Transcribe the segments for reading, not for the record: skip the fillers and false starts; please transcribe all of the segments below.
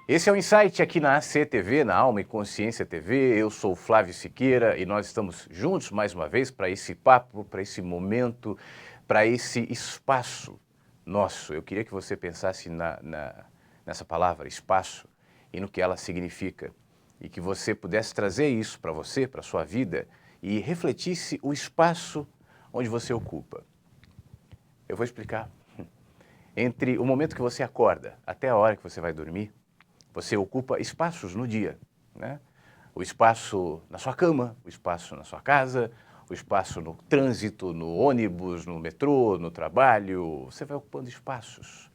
Esse é o Insight aqui na ACTV, na Alma e Consciência TV. Eu sou o Flávio Siqueira e nós estamos juntos mais uma vez para esse papo, para esse momento, para esse espaço nosso. Eu queria que você pensasse nessa palavra, espaço, e no que ela significa. E que você pudesse trazer isso para você, para a sua vida, e refletisse o espaço onde você ocupa. Eu vou explicar. Entre o momento que você acorda até a hora que você vai dormir, você ocupa espaços no dia, né? O espaço na sua cama, o espaço na sua casa, o espaço no trânsito, no ônibus, no metrô, no trabalho. Você vai ocupando espaços.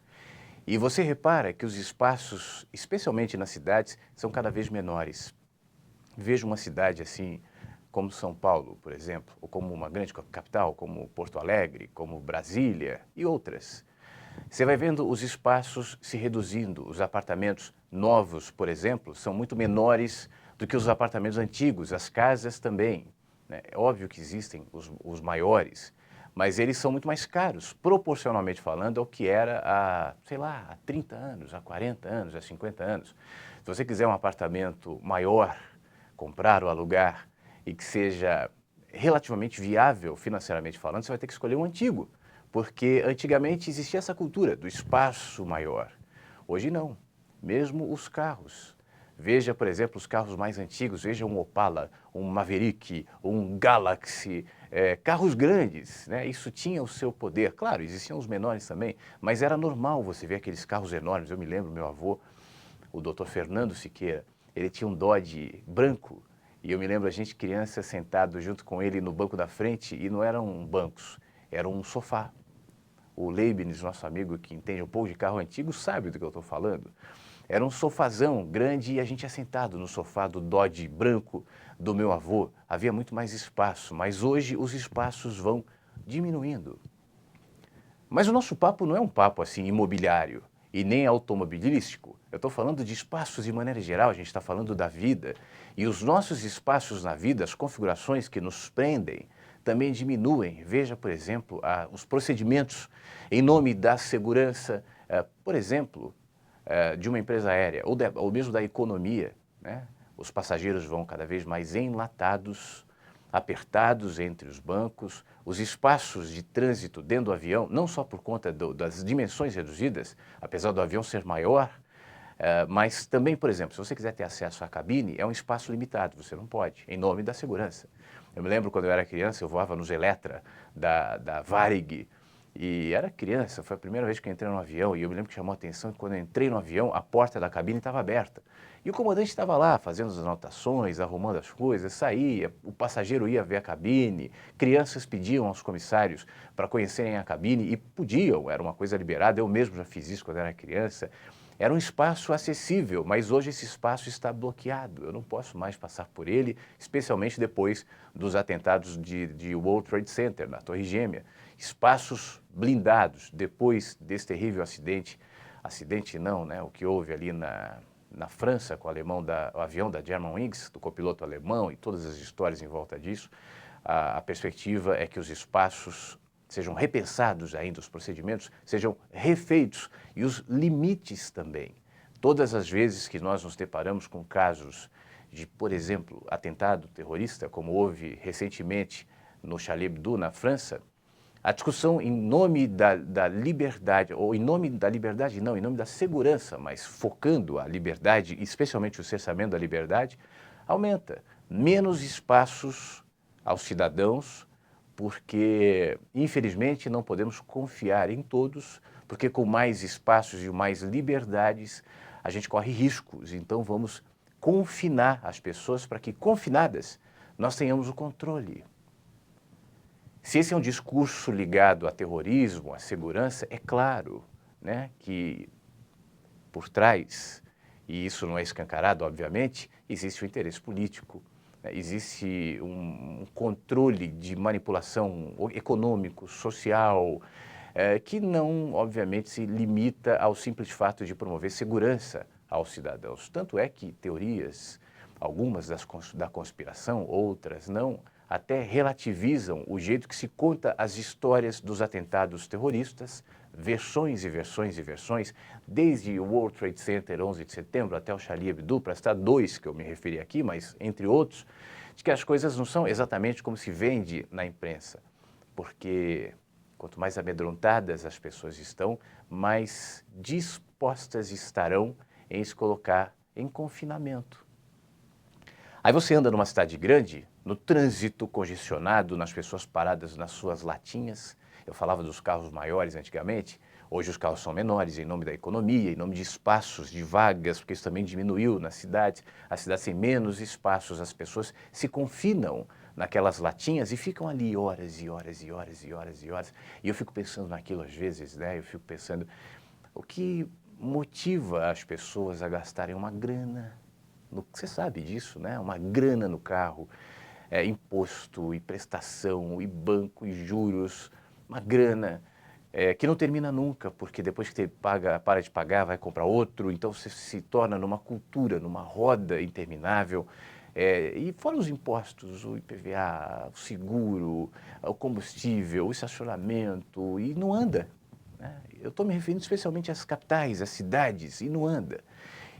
E você repara que os espaços, especialmente nas cidades, são cada vez menores. Veja uma cidade assim, como São Paulo, por exemplo, ou como uma grande capital, como Porto Alegre, como Brasília e outras. Você vai vendo os espaços se reduzindo. Os apartamentos novos, por exemplo, são muito menores do que os apartamentos antigos, as casas também, né? É óbvio que existem os maiores, mas eles são muito mais caros, proporcionalmente falando, ao que era há, sei lá, há 30 anos, há 40 anos, há 50 anos. Se você quiser um apartamento maior, comprar ou alugar, e que seja relativamente viável financeiramente falando, você vai ter que escolher um antigo. Porque antigamente existia essa cultura do espaço maior. Hoje não. Mesmo os carros. Veja, por exemplo, os carros mais antigos. Veja um Opala, um Maverick, um Galaxy. Carros grandes, né? Isso tinha o seu poder. Claro, existiam os menores também, mas era normal você ver aqueles carros enormes. Eu me lembro, meu avô, o Dr. Fernando Siqueira, ele tinha um Dodge branco. E eu me lembro a gente criança sentado junto com ele no banco da frente e não eram bancos, era um sofá. O Leibniz, nosso amigo que entende um pouco de carro antigo, sabe do que eu estou falando. Era um sofazão grande e a gente ia sentado no sofá do Dodge branco do meu avô. Havia muito mais espaço, mas hoje os espaços vão diminuindo. Mas o nosso papo não é um papo assim imobiliário e nem automobilístico. Eu estou falando de espaços de maneira geral, a gente está falando da vida. E os nossos espaços na vida, as configurações que nos prendem, também diminuem. Veja, por exemplo, os procedimentos em nome da segurança, por exemplo, de uma empresa aérea ou mesmo da economia, né? Os passageiros vão cada vez mais enlatados, apertados entre os bancos, os espaços de trânsito dentro do avião, não só por conta das dimensões reduzidas, apesar do avião ser maior, mas também, por exemplo, se você quiser ter acesso à cabine, é um espaço limitado, você não pode, em nome da segurança. Eu me lembro quando eu era criança, eu voava nos Eletra da Varig, e era criança, foi a primeira vez que eu entrei no avião, e eu me lembro que chamou a atenção que quando eu entrei no avião, a porta da cabine estava aberta. E o comandante estava lá, fazendo as anotações, arrumando as coisas, saía, o passageiro ia ver a cabine, crianças pediam aos comissários para conhecerem a cabine, e podiam, era uma coisa liberada, eu mesmo já fiz isso quando era criança. Era um espaço acessível, mas hoje esse espaço está bloqueado. Eu não posso mais passar por ele, especialmente depois dos atentados de World Trade Center, na Torre Gêmea. Espaços blindados depois desse terrível acidente. Acidente não, né? O que houve ali na França com o avião da Germanwings, do copiloto alemão e todas as histórias em volta disso. A perspectiva é que os espaços sejam repensados ainda, os procedimentos sejam refeitos e os limites também. Todas as vezes que nós nos deparamos com casos de, por exemplo, atentado terrorista, como houve recentemente no Charlie Hebdo, na França, a discussão em nome da liberdade, ou em nome da liberdade não, em nome da segurança, mas focando a liberdade, especialmente o cerceamento da liberdade, aumenta. Menos espaços aos cidadãos, porque, infelizmente, não podemos confiar em todos, porque com mais espaços e mais liberdades, a gente corre riscos. Então, vamos confinar as pessoas para que, confinadas, nós tenhamos o controle. Se esse é um discurso ligado a terrorismo, à segurança, é claro, né, que por trás, e isso não é escancarado, obviamente, existe o interesse político. Existe um controle de manipulação econômico, social, que não, obviamente, se limita ao simples fato de promover segurança aos cidadãos. Tanto é que teorias, algumas da conspiração, outras não, até relativizam o jeito que se conta as histórias dos atentados terroristas versões e versões e versões, desde o World Trade Center 11 de setembro até o Charlie Hebdo, para citar dois que eu me referi aqui, mas entre outros, de que as coisas não são exatamente como se vende na imprensa, porque quanto mais amedrontadas as pessoas estão, mais dispostas estarão em se colocar em confinamento. Aí você anda numa cidade grande, no trânsito congestionado, nas pessoas paradas nas suas latinhas. Eu falava dos carros maiores antigamente, hoje os carros são menores em nome da economia, em nome de espaços, de vagas, porque isso também diminuiu nas cidades. As cidades têm menos espaços, as pessoas se confinam naquelas latinhas e ficam ali horas e horas e horas e horas e horas. E eu fico pensando naquilo às vezes, né? Eu fico pensando o que motiva as pessoas a gastarem uma grana. Você sabe disso, né? Uma grana no carro, imposto e prestação e banco e juros, uma grana que não termina nunca, porque depois que você paga, para de pagar, vai comprar outro, então você se torna numa cultura, numa roda interminável. E fora os impostos, o IPVA, o seguro, o combustível, o estacionamento, e não anda. Né? Eu estou me referindo especialmente às capitais, às cidades, e não anda.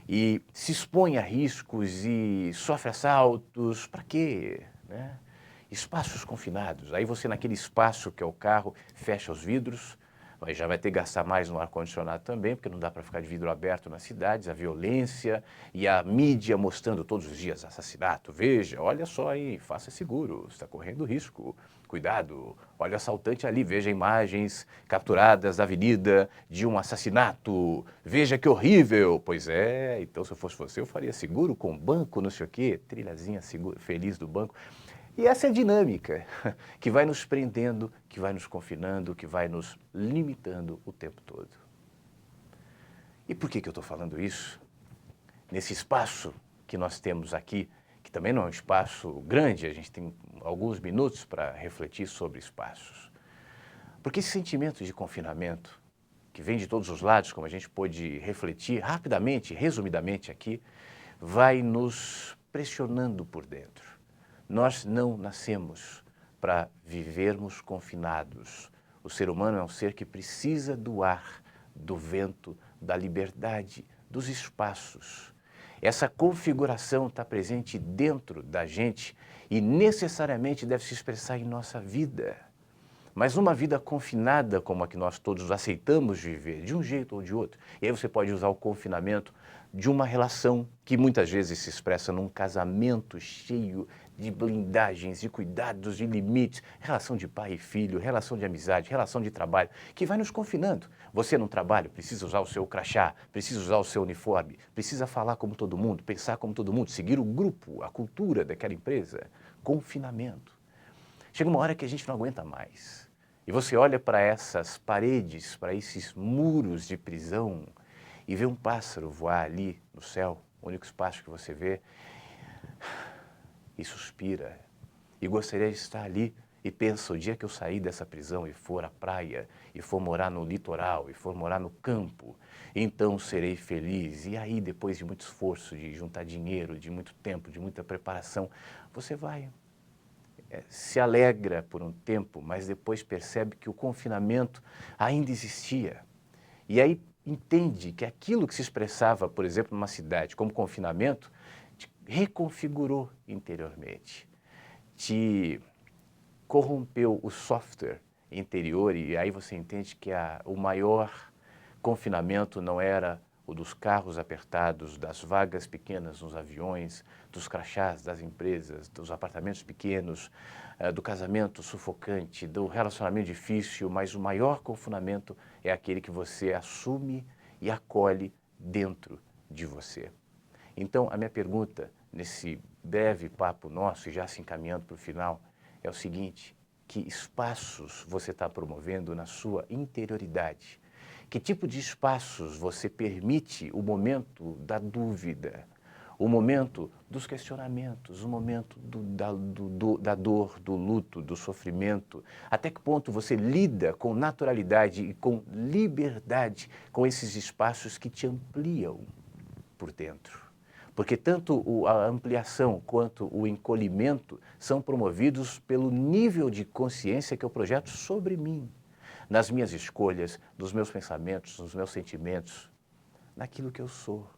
E se expõe a riscos e sofre assaltos, para quê? Né? Espaços confinados, aí você naquele espaço que é o carro, fecha os vidros, mas já vai ter que gastar mais no ar-condicionado também, porque não dá para ficar de vidro aberto nas cidades, a violência e a mídia mostrando todos os dias assassinato. Veja, olha só aí, faça seguro, está correndo risco. Cuidado, olha o assaltante ali, veja imagens capturadas da avenida de um assassinato. Veja que horrível. Pois é, então se eu fosse você, eu faria seguro com banco, não sei o quê, trilhazinha seguro, feliz do banco. E essa é a dinâmica que vai nos prendendo, que vai nos confinando, que vai nos limitando o tempo todo. E por que eu estou falando isso? Nesse espaço que nós temos aqui, que também não é um espaço grande, a gente tem alguns minutos para refletir sobre espaços. Porque esse sentimento de confinamento, que vem de todos os lados, como a gente pôde refletir rapidamente, resumidamente aqui, vai nos pressionando por dentro. Nós não nascemos para vivermos confinados. O ser humano é um ser que precisa do ar, do vento, da liberdade, dos espaços. Essa configuração está presente dentro da gente e necessariamente deve se expressar em nossa vida. Mas uma vida confinada como a que nós todos aceitamos viver, de um jeito ou de outro. E aí você pode usar o confinamento de uma relação que muitas vezes se expressa num casamento cheio de blindagens, de cuidados, de limites, relação de pai e filho, relação de amizade, relação de trabalho, que vai nos confinando. Você no trabalho precisa usar o seu crachá, precisa usar o seu uniforme, precisa falar como todo mundo, pensar como todo mundo, seguir o grupo, a cultura daquela empresa. Confinamento. Chega uma hora que a gente não aguenta mais. E você olha para essas paredes, para esses muros de prisão e vê um pássaro voar ali no céu, o único espaço que você vê, e suspira. E gostaria de estar ali e pensa, o dia que eu sair dessa prisão e for à praia, e for morar no litoral, e for morar no campo, então serei feliz. E aí, depois de muito esforço, de juntar dinheiro, de muito tempo, de muita preparação, você vai. Se alegra por um tempo, mas depois percebe que o confinamento ainda existia. E aí entende que aquilo que se expressava, por exemplo, numa cidade como confinamento, te reconfigurou interiormente, te corrompeu o software interior e aí você entende que o maior confinamento não era o dos carros apertados, das vagas pequenas nos aviões, dos crachás das empresas, dos apartamentos pequenos, do casamento sufocante, do relacionamento difícil, mas o maior confinamento é aquele que você assume e acolhe dentro de você. Então, a minha pergunta, nesse breve papo nosso, e já se encaminhando para o final, é o seguinte: que espaços você está promovendo na sua interioridade? Que tipo de espaços você permite o momento da dúvida, o momento dos questionamentos, o momento da dor, do luto, do sofrimento? Até que ponto você lida com naturalidade e com liberdade com esses espaços que te ampliam por dentro? Porque tanto a ampliação quanto o encolhimento são promovidos pelo nível de consciência que eu projeto sobre mim. nas minhas escolhas, nos meus pensamentos, nos meus sentimentos, naquilo que eu sou.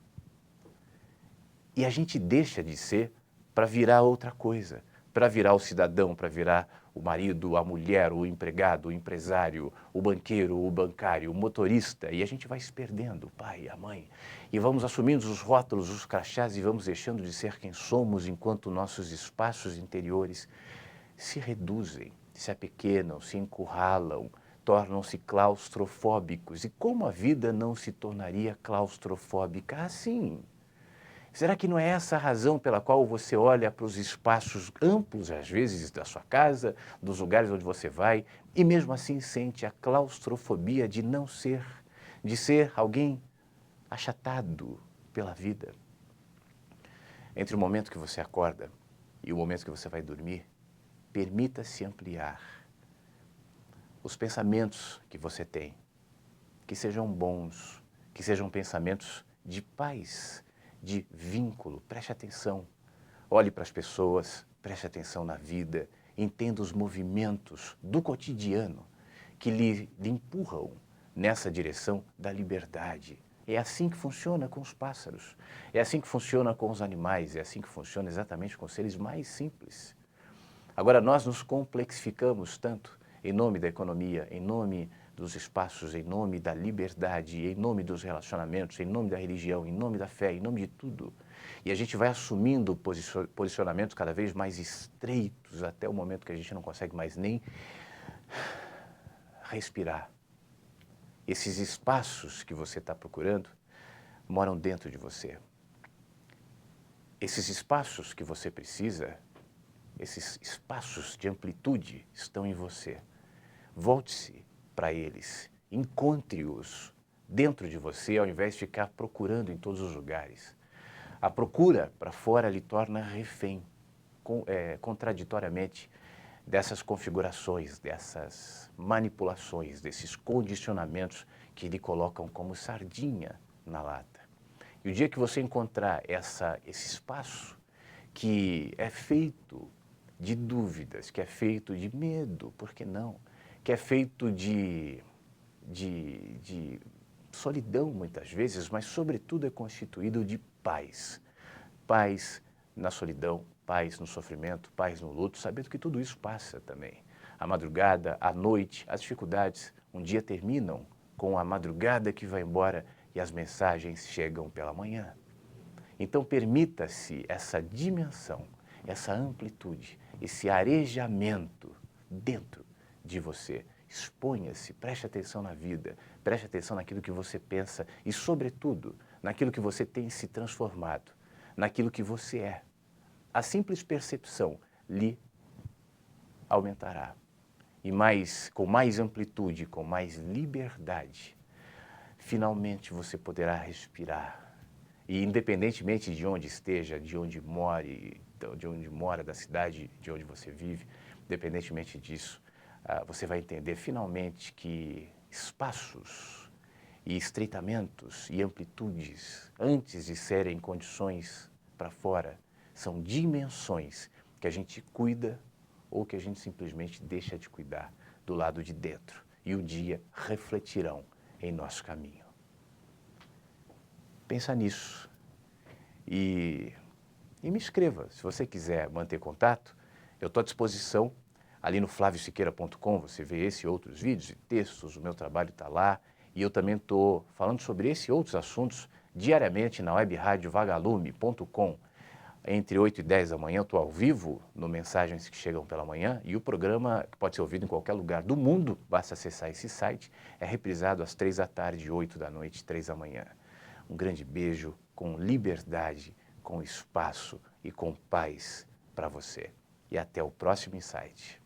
E a gente deixa de ser para virar outra coisa, para virar o cidadão, para virar o marido, a mulher, o empregado, o empresário, o banqueiro, o bancário, o motorista, e a gente vai se perdendo, o pai e a mãe, e vamos assumindo os rótulos, os crachás, e vamos deixando de ser quem somos, enquanto nossos espaços interiores se reduzem, se apequenam, se encurralam, tornam-se claustrofóbicos. E como a vida não se tornaria claustrofóbica assim? Será que não é essa a razão pela qual você olha para os espaços amplos, às vezes, da sua casa, dos lugares onde você vai, e mesmo assim sente a claustrofobia de não ser, de ser alguém achatado pela vida? Entre o momento que você acorda e o momento que você vai dormir, permita-se ampliar os pensamentos que você tem, que sejam bons, que sejam pensamentos de paz, de vínculo. Preste atenção, olhe para as pessoas, preste atenção na vida, entenda os movimentos do cotidiano que lhe empurram nessa direção da liberdade. É assim que funciona com os pássaros, é assim que funciona com os animais, é assim que funciona exatamente com os seres mais simples. Agora, nós nos complexificamos tanto em nome da economia, em nome dos espaços, em nome da liberdade, em nome dos relacionamentos, em nome da religião, em nome da fé, em nome de tudo. E a gente vai assumindo posicionamentos cada vez mais estreitos até o momento que a gente não consegue mais nem respirar. Esses espaços que você está procurando moram dentro de você. Esses espaços que você precisa, esses espaços de amplitude estão em você. Volte-se para eles, encontre-os dentro de você, ao invés de ficar procurando em todos os lugares. A procura para fora lhe torna refém, contraditoriamente, dessas configurações, dessas manipulações, desses condicionamentos que lhe colocam como sardinha na lata. E o dia que você encontrar esse espaço que é feito de dúvidas, que é feito de medo, por que não? Que é feito de solidão muitas vezes, mas sobretudo é constituído de paz. Paz na solidão, paz no sofrimento, paz no luto, sabendo que tudo isso passa também. A madrugada, a noite, as dificuldades um dia terminam com a madrugada que vai embora e as mensagens chegam pela manhã. Então permita-se essa dimensão, essa amplitude, esse arejamento dentro de você. Exponha-se, preste atenção na vida, preste atenção naquilo que você pensa e, sobretudo, naquilo que você tem se transformado, naquilo que você é. A simples percepção lhe aumentará. E com mais amplitude, com mais liberdade, finalmente você poderá respirar. E independentemente de onde esteja, de onde more, de onde mora, da cidade de onde você vive, independentemente disso, você vai entender finalmente que espaços e estreitamentos e amplitudes, antes de serem condições para fora, são dimensões que a gente cuida ou que a gente simplesmente deixa de cuidar do lado de dentro. E um dia refletirão em nosso caminho. Pensa nisso e me escreva. Se você quiser manter contato, eu estou à disposição. Ali no flaviosiqueira.com você vê esse e outros vídeos e textos, o meu trabalho está lá. E eu também estou falando sobre esse e outros assuntos diariamente na webradiovagalume.com. Entre 8 e 10 da manhã eu estou ao vivo no Mensagens que Chegam pela Manhã, e o programa, que pode ser ouvido em qualquer lugar do mundo, basta acessar esse site, é reprisado às 3 da tarde, 8 da noite, 3 da manhã. Um grande beijo com liberdade, com espaço e com paz para você. E até o próximo Insight.